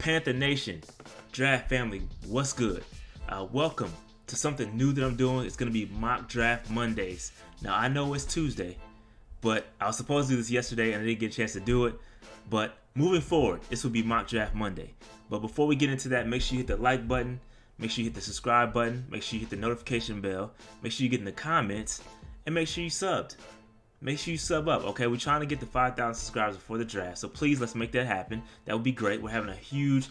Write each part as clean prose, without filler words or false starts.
Panther Nation, Draft Family, what's good? Welcome to something new that I'm doing. It's going to be Mock Draft Mondays. Now, I know it's Tuesday, but I was supposed to do this yesterday and I didn't get a chance to do it. But moving forward, this will be Mock Draft Monday. But before we get into that, make sure you hit the like button, make sure you hit the subscribe button, make sure you hit the notification bell, make sure you get in the comments, and make sure you subbed. Make sure you sub up, okay? We're trying to get to 5,000 subscribers before the draft, so please let's make that happen. That would be great. We're having a huge,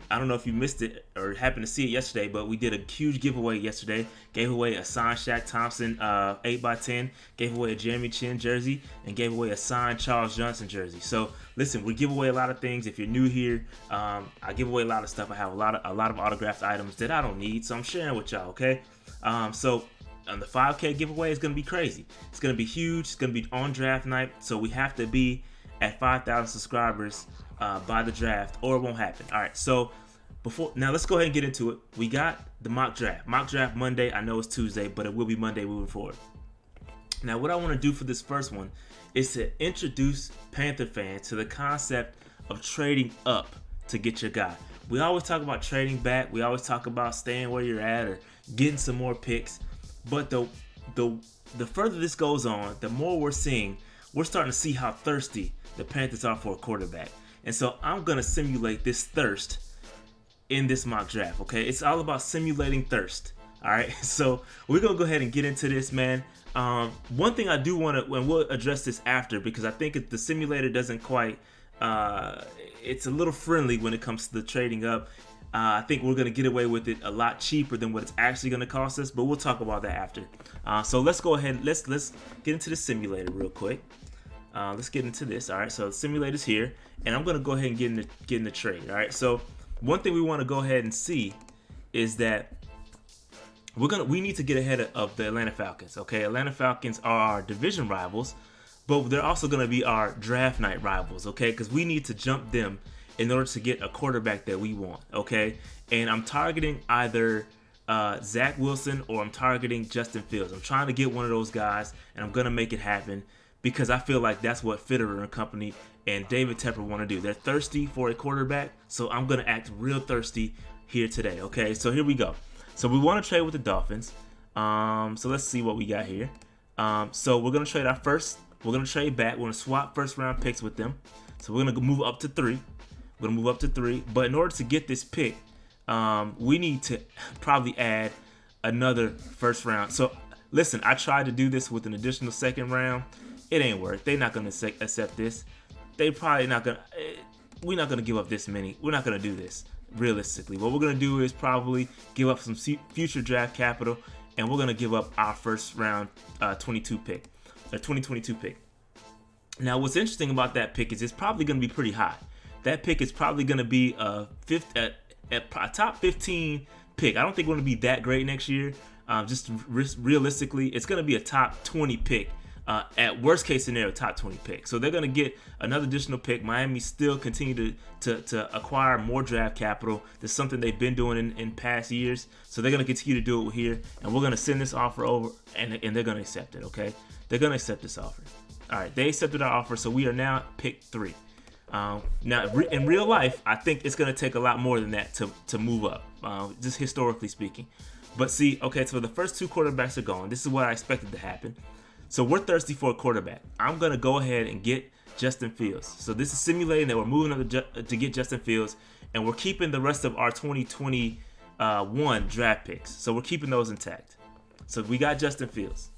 I don't know if you missed it or happened to see it yesterday, but we did a huge giveaway yesterday. Gave away a signed Shaq Thompson 8x10, gave away a Jeremy Chin jersey, and gave away a signed Charles Johnson jersey. So listen, we give away a lot of things. If you're new here, I give away a lot of stuff. I have a lot of autographed items that I don't need, so I'm sharing with y'all, okay? So on the 5K giveaway, it's going to be crazy. It's going to be huge. It's going to be on draft night. So we have to be at 5,000 subscribers by the draft or it won't happen. All right. So now let's go ahead and get into it. We got the mock draft. Mock draft Monday. I know it's Tuesday, but it will be Monday moving forward. Now what I want to do for this first one is to introduce Panther fans to the concept of trading up to get your guy. We always talk about trading back. We always talk about staying where you're at or getting some more picks. But the further this goes on, the more we're starting to see how thirsty the Panthers are for a quarterback. And so I'm going to simulate this thirst in this mock draft, okay? It's all about simulating thirst, all right? So we're going to go ahead and get into this, man. One thing I do want to, and we'll address this after because I think the simulator doesn't quite, it's a little friendly when it comes to the trading up. I think we're going to get away with it a lot cheaper than what it's actually going to cost us, but we'll talk about that after. So let's go ahead. Let's get into the simulator real quick. Let's get into this. All right. So the simulator's here, and I'm going to go ahead and get in the trade. All right. So one thing we want to go ahead and see is that we need to get ahead of the Atlanta Falcons. Okay. Atlanta Falcons are our division rivals, but they're also going to be our draft night rivals. Okay. Because we need to jump them in order to get a quarterback that we want, okay? And I'm targeting either Zach Wilson or I'm targeting Justin Fields. I'm trying to get one of those guys, and I'm going to make it happen because I feel like that's what Fitterer and company and David Tepper want to do. They're thirsty for a quarterback, so I'm going to act real thirsty here today, okay? So here we go. So we want to trade with the Dolphins. So let's see what we got here. So we're going to trade our first. We're going to trade back. We're going to swap first-round picks with them. So we're going to move up to 3. We're going to move up to 3. But in order to get this pick, we need to probably add another first round. So, listen, I tried to do this with an additional second round. It ain't work. They're not going to accept this. They probably not going to. We're not going to give up this many. We're not going to do this, realistically. What we're going to do is probably give up some future draft capital, and we're going to give up our first round 2022 pick. Now, what's interesting about that pick is it's probably going to be pretty high. That pick is probably going to be a top 15 pick. I don't think we're going to be that great next year. Just realistically, it's going to be a top 20 pick. At worst case scenario, top 20 pick. So they're going to get another additional pick. Miami still continue to acquire more draft capital. That's something they've been doing in past years. So they're going to continue to do it here. And we're going to send this offer over, and they're going to accept it, okay? They're going to accept this offer. All right, they accepted our offer, so we are now pick 3. Now, in real life, I think it's going to take a lot more than that to move up, just historically speaking. But see, okay, so the first 2 quarterbacks are gone. This is what I expected to happen. So we're thirsty for a quarterback. I'm going to go ahead and get Justin Fields. So this is simulating that we're moving up to get Justin Fields, and we're keeping the rest of our 2021 draft picks. So we're keeping those intact. So we got Justin Fields.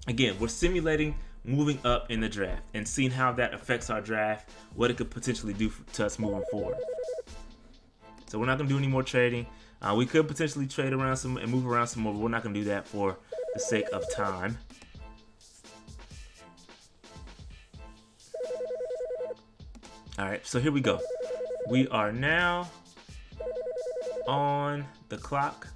Again, we're simulating moving up in the draft and seeing how that affects our draft, what it could potentially do to us moving forward. So we're not going to do any more trading. We could potentially trade around some and move around some more, but we're not going to do that for the sake of time. All right, so here we go. We are now on the clock.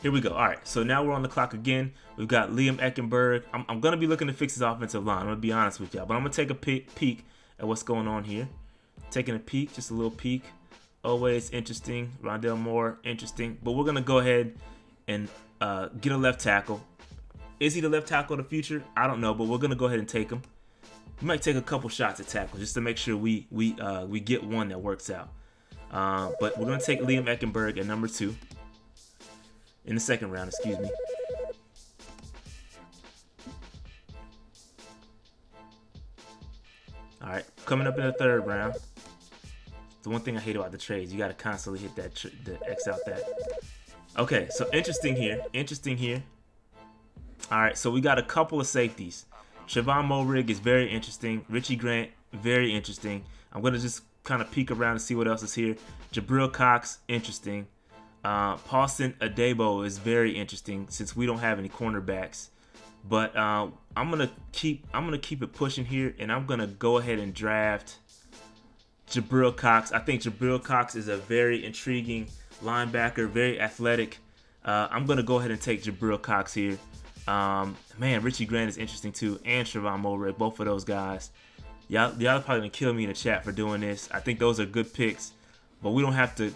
Here we go. All right, so now we're on the clock again. We've got Liam Eckenberg. I'm going to be looking to fix his offensive line. I'm going to be honest with y'all. But I'm going to take a peek at what's going on here. Taking a peek, just a little peek. Always interesting. Rondell Moore, interesting. But we're going to go ahead and get a left tackle. Is he the left tackle of the future? I don't know, but we're going to go ahead and take him. We might take a couple shots at tackle just to make sure we get one that works out. But we're gonna take Liam Eckenberg at number 2 in the second round. Excuse me. All right, coming up in the third round. The one thing I hate about the trades, you got to constantly hit that the X out that. Okay, so interesting here. Interesting here. All right, so we got a couple of safeties. Trevon Moehrig is very interesting. Richie Grant, very interesting. I'm going to just kind of peek around and see what else is here. Jabril Cox, interesting. Paulson Adebo is very interesting since we don't have any cornerbacks. But I'm gonna keep it pushing here, and I'm gonna go ahead and draft Jabril Cox. I think Jabril Cox is a very intriguing linebacker, very athletic. I'm gonna go ahead and take Jabril Cox here. Man, Richie Grant is interesting too, and Trevon Moehrig, both of those guys. Y'all probably gonna kill me in the chat for doing this. I think those are good picks, but we don't have to.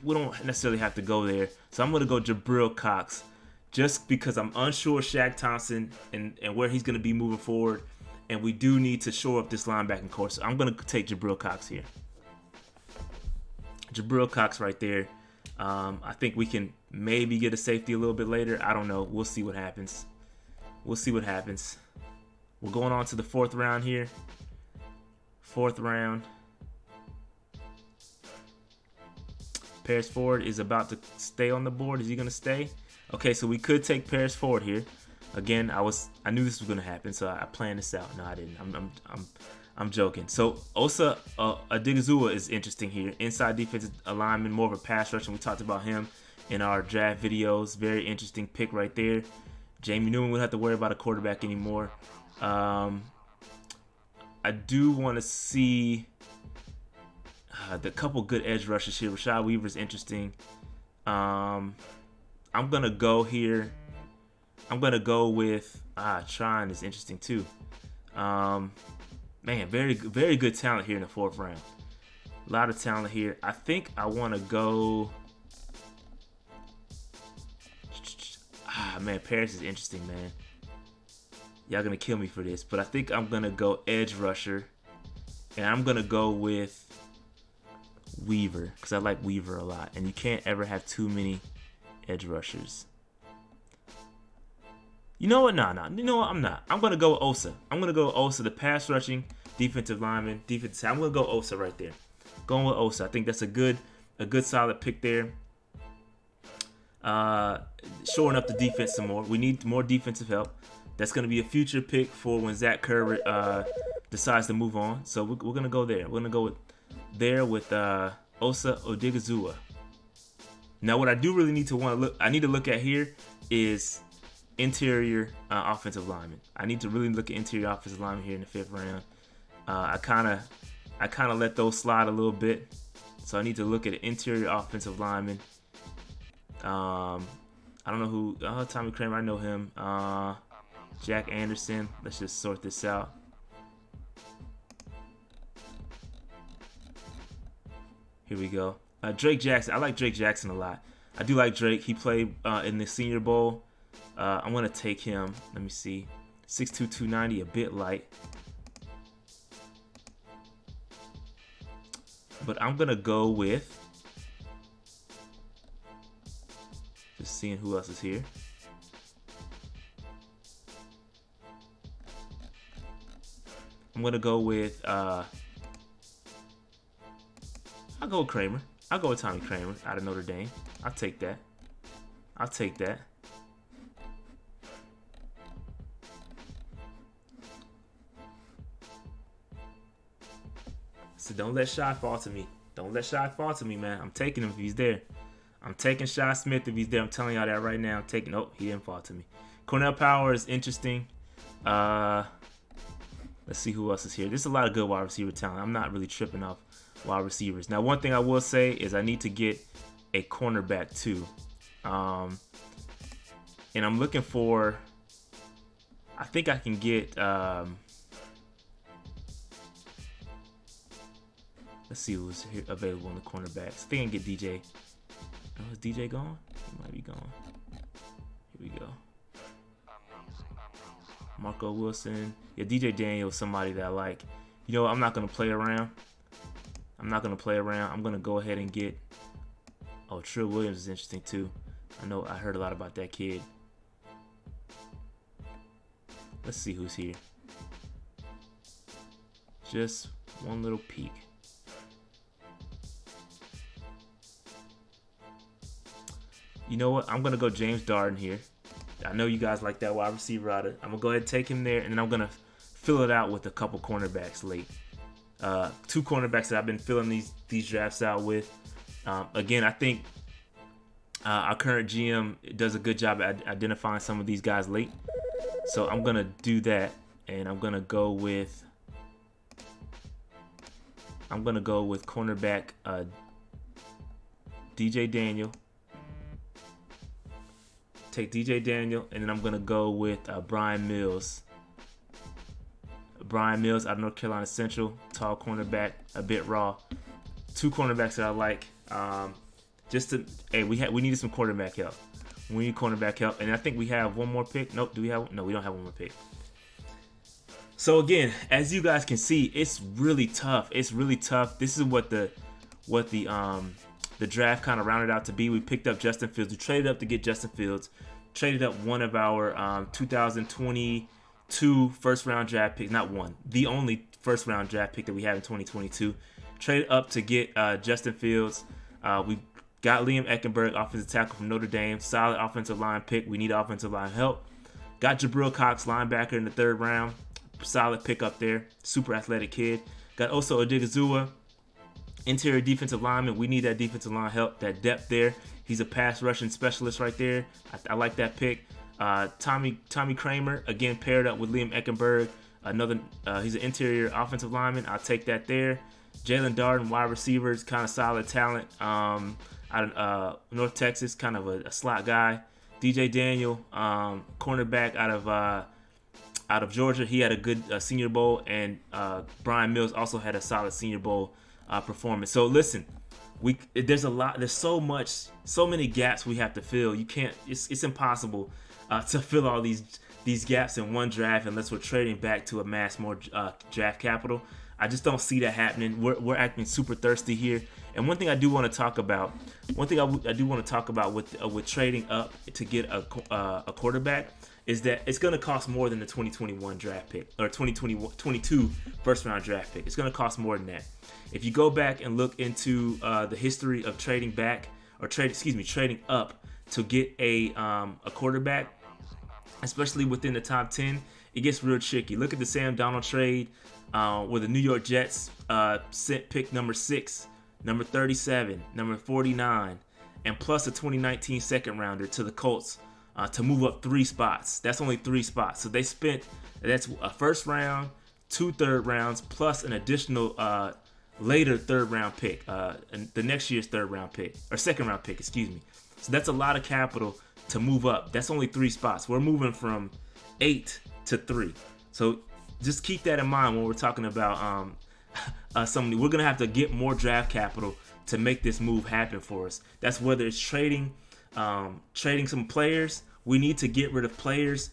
We don't necessarily have to go there. So I'm gonna go Jabril Cox. Just because I'm unsure Shaq Thompson and where he's going to be moving forward. And we do need to shore up this linebacking core. So I'm going to take Jabril Cox here. Jabril Cox right there. I think we can maybe get a safety a little bit later. I don't know. We'll see what happens. We'll see what happens. We're going on to the 4th round here. 4th round. Paris Ford is about to stay on the board. Is he going to stay? Okay, so we could take Paris Ford here. Again, I knew this was gonna happen, so I planned this out. No, I didn't. I'm joking. So Osa Odighizuwa is interesting here. Inside defensive alignment, more of a pass rush, and we talked about him in our draft videos. Very interesting pick right there. Jamie Newman wouldn't have to worry about a quarterback anymore. I do want to see the couple good edge rushes here. Rashad Weaver is interesting. I'm going to go here. I'm going to go with Tron is interesting too. Man, very good talent here in the 4th round. A lot of talent here. I think I want to go. Man, Paris is interesting, man. Y'all going to kill me for this, but I think I'm going to go edge rusher. And I'm going to go with Weaver because I like Weaver a lot. And you can't ever have too many edge rushers. You know what? No. You know what? I'm not. I'm going to go with Osa. I'm going to go with Osa, the pass rushing defensive lineman. I'm going to go Osa right there. Going with Osa. I think that's a good solid pick there. Shoring up the defense some more. We need more defensive help. That's going to be a future pick for when Zach Kerr decides to move on. So we're going to go there. We're going to go with Osa Odighizuwa. Now, what I do really need to look at here is interior offensive lineman. I need to really look at interior offensive lineman here in the 5th round. I kind of let those slide a little bit, so I need to look at an interior offensive lineman. I don't know who. Tommy Kramer, I know him. Jack Anderson. Let's just sort this out. Here we go. Drake Jackson. I like Drake Jackson a lot. I do like Drake. He played in the Senior Bowl. I'm going to take him. Let me see. 6'2", 290, a bit light. But I'm going to go with... Just seeing who else is here. I'm going to go with... I'll go with Kramer. I'll go with Tommy Kramer out of Notre Dame. I'll take that. So don't let Shy fall to me. Man. I'm taking him if he's there. I'm taking Shy Smith if he's there. I'm telling y'all that right now. Nope, he didn't fall to me. Cornell Power is interesting. Let's see who else is here. There's a lot of good wide receiver talent. I'm not really tripping off wide receivers. Now, one thing I will say is I need to get a cornerback too. And I'm looking for, I think I can get, let's see who's here available in the cornerbacks. I think I can get DJ. Oh, is DJ gone? He might be gone. Here we go. Marco Wilson. Yeah, DJ Daniel is somebody that I like. You know what? I'm not going to play around. I'm going to go ahead and get... Oh, Trill Williams is interesting too. I heard a lot about that kid. Let's see who's here. Just one little peek. You know what? I'm going to go James Darden here. I know you guys like that wide receiver out of. I'm going to go ahead and take him there, and then I'm going to fill it out with a couple cornerbacks late. 2 cornerbacks that I've been filling these drafts out with. Again, I think our current GM does a good job at identifying some of these guys late. So I'm going to do that, and I'm going to go with cornerback DJ Daniel. Take DJ Daniel, and then I'm going to go with Brian Mills. Brian Mills out of North Carolina Central, tall cornerback, a bit raw. 2 cornerbacks that I like. We needed some quarterback help. We need cornerback help, and I think we have one more pick. Nope, do we have? No, we don't have one more pick. So again, as you guys can see, it's really tough. This is what the draft kind of rounded out to be. We picked up Justin Fields. We traded up to get Justin Fields. Traded up one of our 2022 first-round draft picks. Not one. The only first-round draft pick that we have in 2022. Traded up to get Justin Fields. We got Liam Eckenberg, offensive tackle from Notre Dame. Solid offensive line pick. We need offensive line help. Got Jabril Cox, linebacker, in the 3rd round. Solid pick up there. Super athletic kid. Got Oso Odigizua, interior defensive lineman. We need that defensive line help, that depth there. He's a pass rushing specialist right there. I like that pick. Tommy Kramer, again, paired up with Liam Eckenberg. He's an interior offensive lineman. I'll take that there. Jalen Darden, wide receivers, kind of solid talent. Out of North Texas, kind of a slot guy. DJ Daniel, cornerback out of Georgia. He had a good Senior Bowl, and Brian Mills also had a solid Senior Bowl performance. So listen, there's so many gaps we have to fill. You can't. It's impossible to fill all these gaps in one draft unless we're trading back to amass more draft capital. I just don't see that happening. We're acting super thirsty here. And one thing I do want to talk about, with trading up to get a quarterback, is that it's going to cost more than the 2021 draft pick or 2022 first round draft pick. It's going to cost more than that. If you go back and look into the history of trading up to get a quarterback, especially within the top 10, it gets real tricky. Look at the Sam Darnold trade where the New York Jets sent pick number 6, number 37, number 49, and plus a 2019 second rounder to the Colts to move up 3 spots. That's only 3 spots. So that's a first round, 2 third rounds, plus an additional later third round pick, the next year's third round pick, or second round pick, excuse me. So that's a lot of capital to move up. That's only 3 spots. We're moving from 8 to 3. So just keep that in mind when we're talking about somebody. We're going to have to get more draft capital to make this move happen for us. That's whether it's trading some players. We need to get rid of players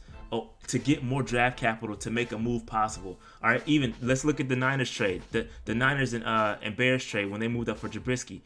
to get more draft capital to make a move possible. All right, even let's look at the Niners trade, the Niners and Bears trade when they moved up for Trubisky.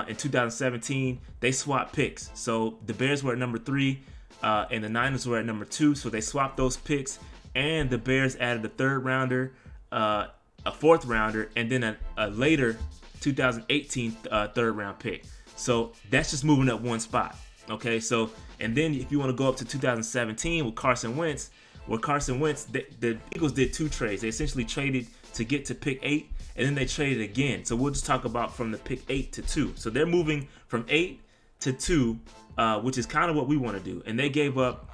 In 2017, they swapped picks. So the Bears were at number 3, and the Niners were at number 2. So they swapped those picks, and the Bears added a 3rd rounder, a 4th rounder, and then a later 2018 3rd round pick. So that's just moving up 1 spot. Okay, so and then if you want to go up to 2017 with Carson Wentz, the Eagles did 2 trades. They essentially traded to get to pick 8, and then they traded again. So we'll just talk about from the pick 8 to 2. So they're moving from 8 to 2, which is kind of what we want to do. And they gave up,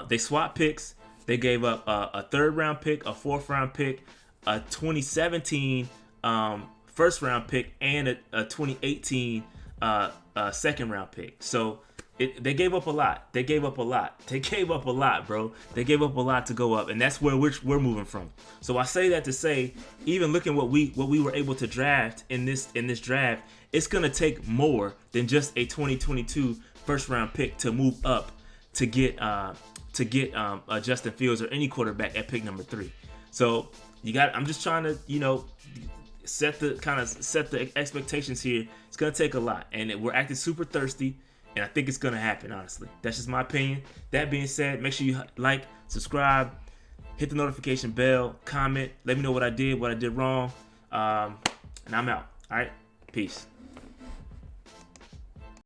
they swapped picks. They gave up a 3rd round pick, a 4th round pick, a 2017 first round pick, and a 2018 second round pick. So they gave up a lot. They gave up a lot, bro. They gave up a lot to go up, and that's where we're moving from. So I say that to say, even looking what we were able to draft in this draft, it's gonna take more than just a 2022 first round pick to move up to get to get Justin Fields or any quarterback at pick number 3. So I'm just trying to, set the expectations here. It's gonna take a lot, and we're acting super thirsty, and I think it's gonna happen. Honestly, that's just my opinion. That being said, make sure you like, subscribe, hit the notification bell, comment, let me know what I did wrong, and I'm out. All right, peace.